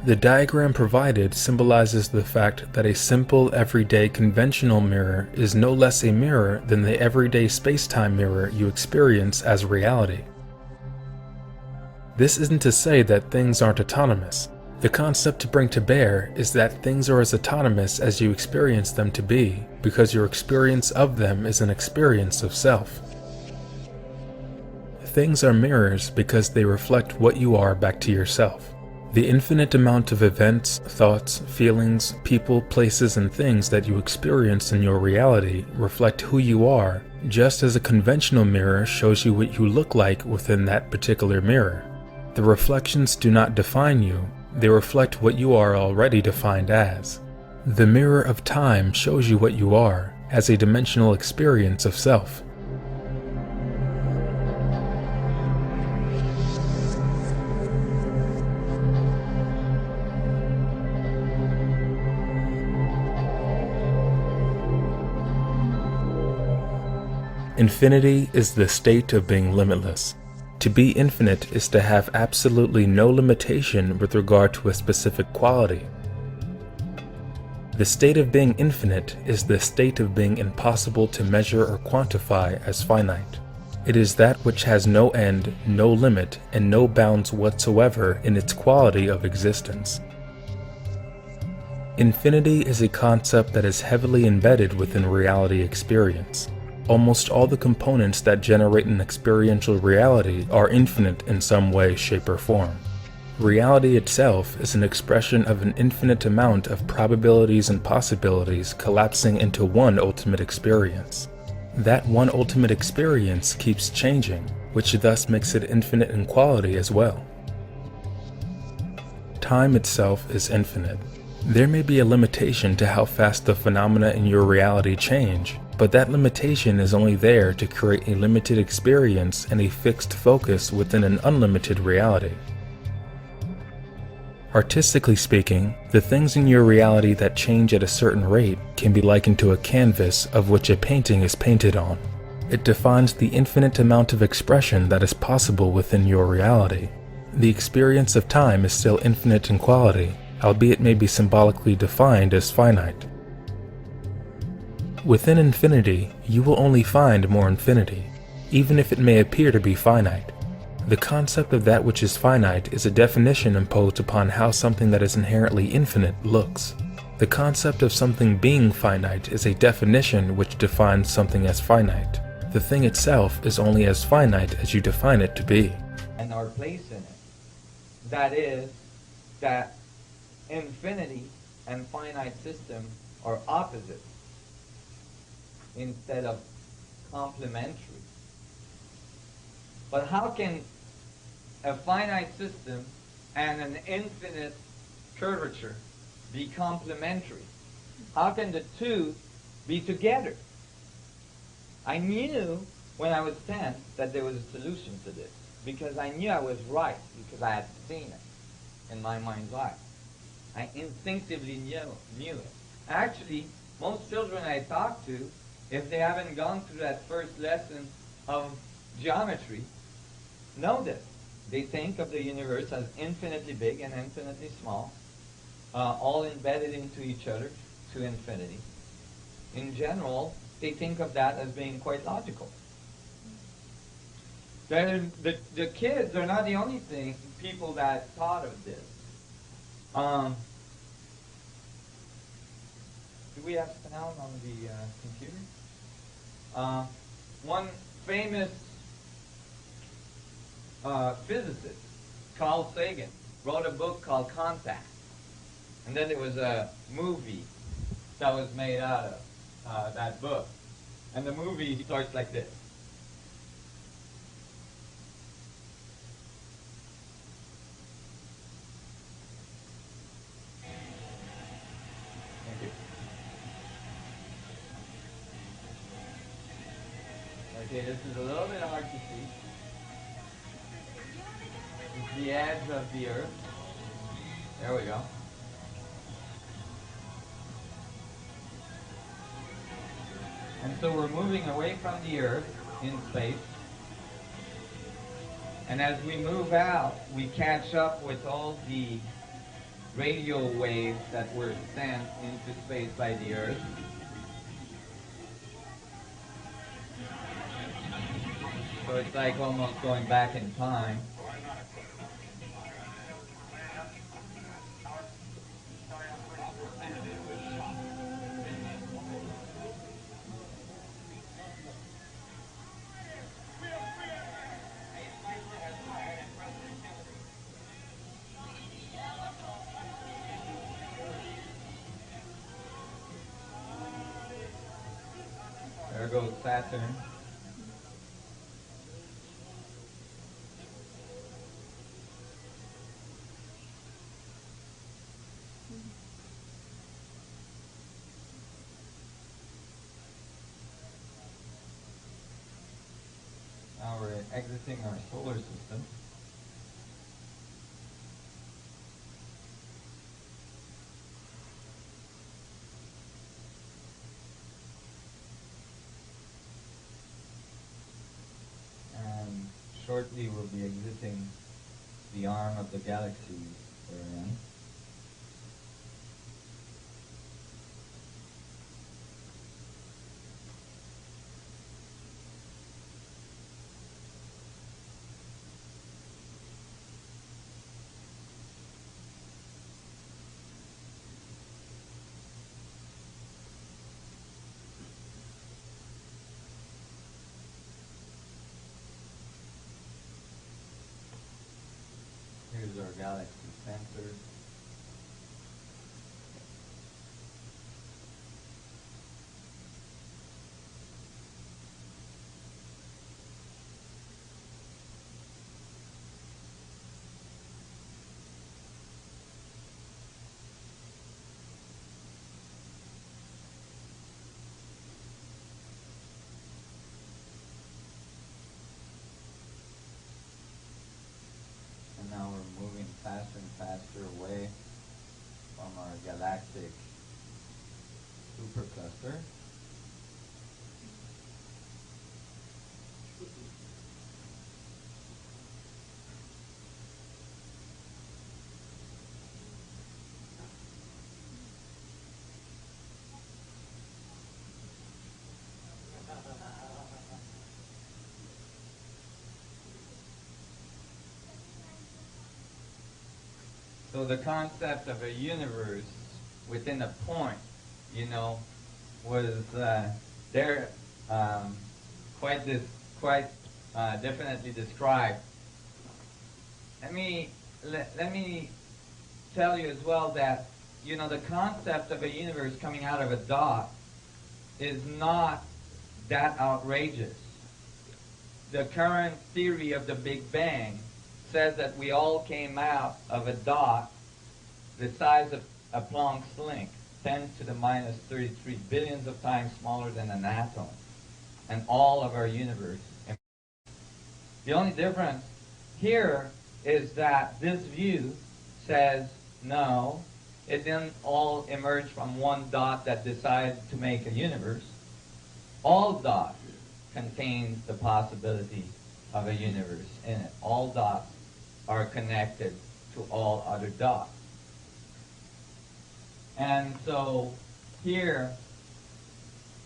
The diagram provided symbolizes the fact that a simple, everyday, conventional mirror is no less a mirror than the everyday space-time mirror you experience as reality. This isn't to say that things aren't autonomous. The concept to bring to bear is that things are as autonomous as you experience them to be, because your experience of them is an experience of self. Things are mirrors because they reflect what you are back to yourself. The infinite amount of events, thoughts, feelings, people, places, and things that you experience in your reality reflect who you are, just as a conventional mirror shows you what you look like within that particular mirror. The reflections do not define you, they reflect what you are already defined as. The mirror of time shows you what you are, as a dimensional experience of self. Infinity is the state of being limitless. To be infinite is to have absolutely no limitation with regard to a specific quality. The state of being infinite is the state of being impossible to measure or quantify as finite. It is that which has no end, no limit, and no bounds whatsoever in its quality of existence. Infinity is a concept that is heavily embedded within reality experience. Almost all the components that generate an experiential reality are infinite in some way, shape, or form. Reality itself is an expression of an infinite amount of probabilities and possibilities collapsing into one ultimate experience. That one ultimate experience keeps changing, which thus makes it infinite in quality as well. Time itself is infinite. There may be a limitation to how fast the phenomena in your reality change, but that limitation is only there to create a limited experience and a fixed focus within an unlimited reality. Artistically speaking, the things in your reality that change at a certain rate can be likened to a canvas of which a painting is painted on. It defines the infinite amount of expression that is possible within your reality. The experience of time is still infinite in quality, albeit may be symbolically defined as finite. Within infinity, you will only find more infinity, even if it may appear to be finite. The concept of that which is finite is a definition imposed upon how something that is inherently infinite looks. The concept of something being finite is a definition which defines something as finite. The thing itself is only as finite as you define it to be. And our place in it. That is, that infinity and finite system are opposites instead of complementary. But how can a finite system and an infinite curvature be complementary? How can the two be together? I knew when I was 10 that there was a solution to this, because I knew I was right, because I had seen it in my mind's eye. I instinctively knew it. Actually, most children I talk to, if they haven't gone through that first lesson of geometry, know this. They think of the universe as infinitely big and infinitely small, all embedded into each other to infinity. In general, they think of that as being quite logical. The kids are not the only people that thought of this. Do we have sound on the computer? One famous physicist, Carl Sagan, wrote a book called Contact. And then there was a movie that was made out of that book. And the movie starts like this. Thank you. Okay, this is a little bit hard to see. It's the edge of the Earth. There we go. And so we're moving away from the Earth in space. And as we move out, we catch up with all the radio waves that were sent into space by the Earth. So it's like almost going back in time. There goes Saturn. Now we're exiting our solar system. And shortly we'll be exiting the arm of the galaxy we're in. Here's our galaxy center. And now we're moving faster and faster away from our galactic supercluster. So the concept of a universe within a point, was there quite definitely described. Let me tell you as well that the concept of a universe coming out of a dot is not that outrageous. The current theory of the Big Bang says that we all came out of a dot the size of a Planck's length, 10 to the minus 33 billions of times smaller than an atom, and all of our universe. The only difference here is that this view says, no, it didn't all emerge from one dot that decided to make a universe. All dots contain the possibility of a universe in it. All dots are connected to all other dots. And so here,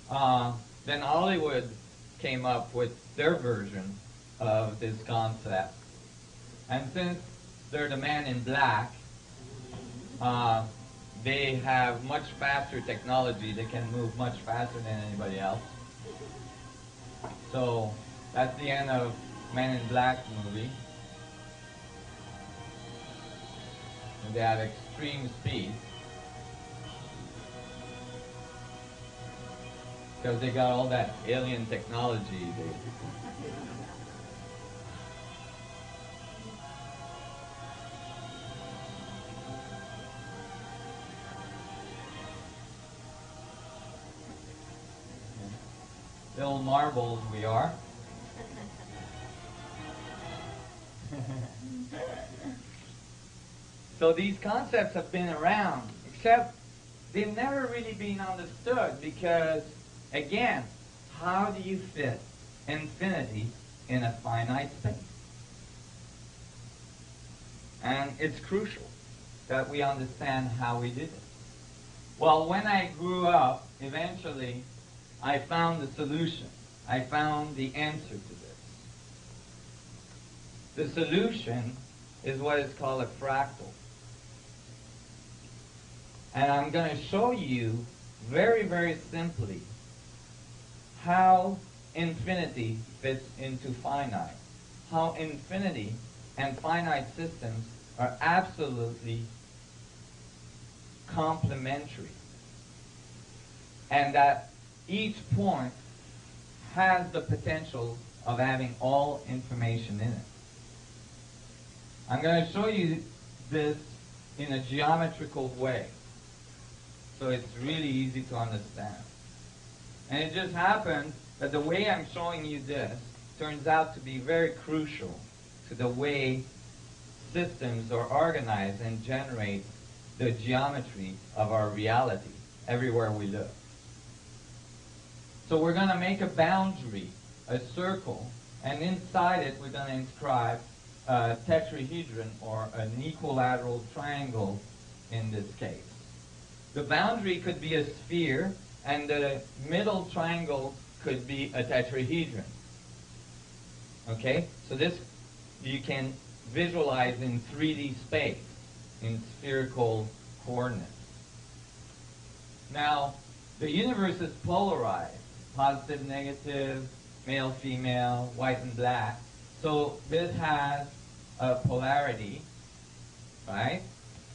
then Hollywood came up with their version of this concept. And since they're the man in black, they have much faster technology. They can move much faster than anybody else. So that's the end of Man in Black movie. And they have extreme speed. Because they got all that alien technology. Little marbles we are. So these concepts have been around, except they've never really been understood because, again, how do you fit infinity in a finite space? And it's crucial. that we understand how we did it? Well, when I grew up, eventually, I found the solution. I found the answer to this. The solution is what is called a fractal. And I'm going to show you very, very simply how infinity fits into finite. How infinity and finite systems are absolutely complementary. And that each point has the potential of having all information in it. I'm going to show you this in a geometrical way, so it's really easy to understand. And it just happens that the way I'm showing you this turns out to be very crucial to the way systems are organized and generate the geometry of our reality everywhere we live. So we're going to make a boundary, a circle, and inside it we're going to inscribe a tetrahedron, or an equilateral triangle in this case. The boundary could be a sphere, and the middle triangle could be a tetrahedron. Okay? So this you can visualize in 3D space, in spherical coordinates. Now, the universe is polarized, positive, negative, male, female, white and black. So this has a polarity, right?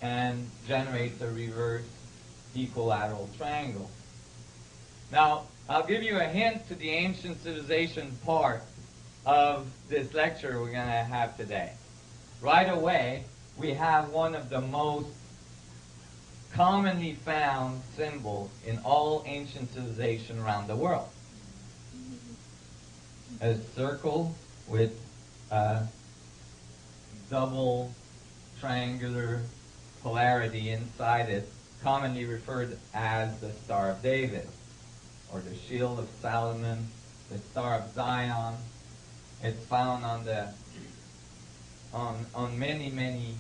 And generates a reverse equilateral triangle. Now, I'll give you a hint to the ancient civilization part of this lecture we're going to have today. Right away, we have one of the most commonly found symbols in all ancient civilization around the world. A circle with a double triangular polarity inside it, commonly referred as the Star of David, or the Shield of Solomon, the Star of Zion. It's found on the on many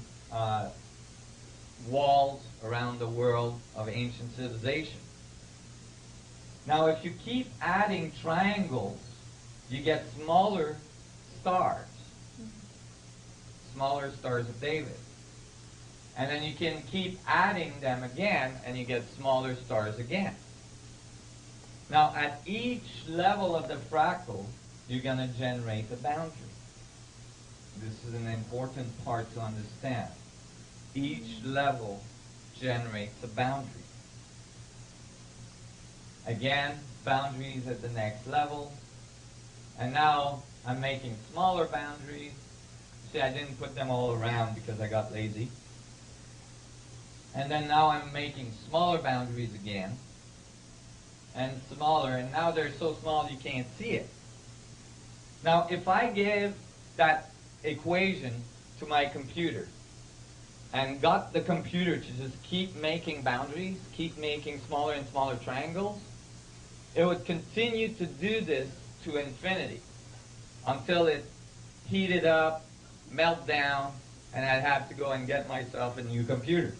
walls around the world of ancient civilization. Now, if you keep adding triangles, you get smaller stars of David. And then you can keep adding them again, and you get smaller stars again. Now, at each level of the fractal, you're going to generate a boundary. This is an important part to understand. Each level generates a boundary. Again, boundaries at the next level. And now I'm making smaller boundaries. See, I didn't put them all around because I got lazy. And then now I'm making smaller boundaries again. And smaller, and now they're so small you can't see it. Now, if I give that equation to my computer and got the computer to just keep making boundaries, keep making smaller and smaller triangles, it would continue to do this to infinity until it heated up, melt down, and I'd have to go and get myself a new computer.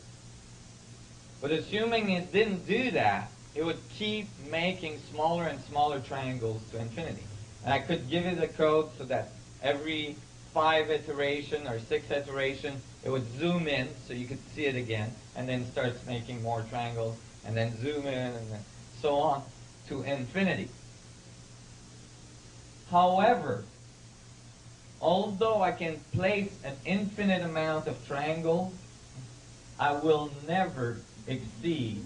But assuming it didn't do that, it would keep making smaller and smaller triangles to infinity. And I could give it a code so that every 5 iteration or 6 iteration, it would zoom in so you could see it again, and then starts making more triangles, and then zoom in, and then so on to infinity. However, although I can place an infinite amount of triangles, I will never exceed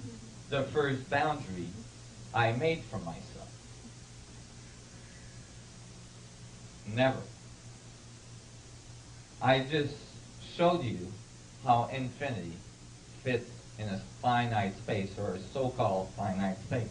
the first boundary I made for myself. Never. I just showed you how infinity fits in a finite space, or a so-called finite space.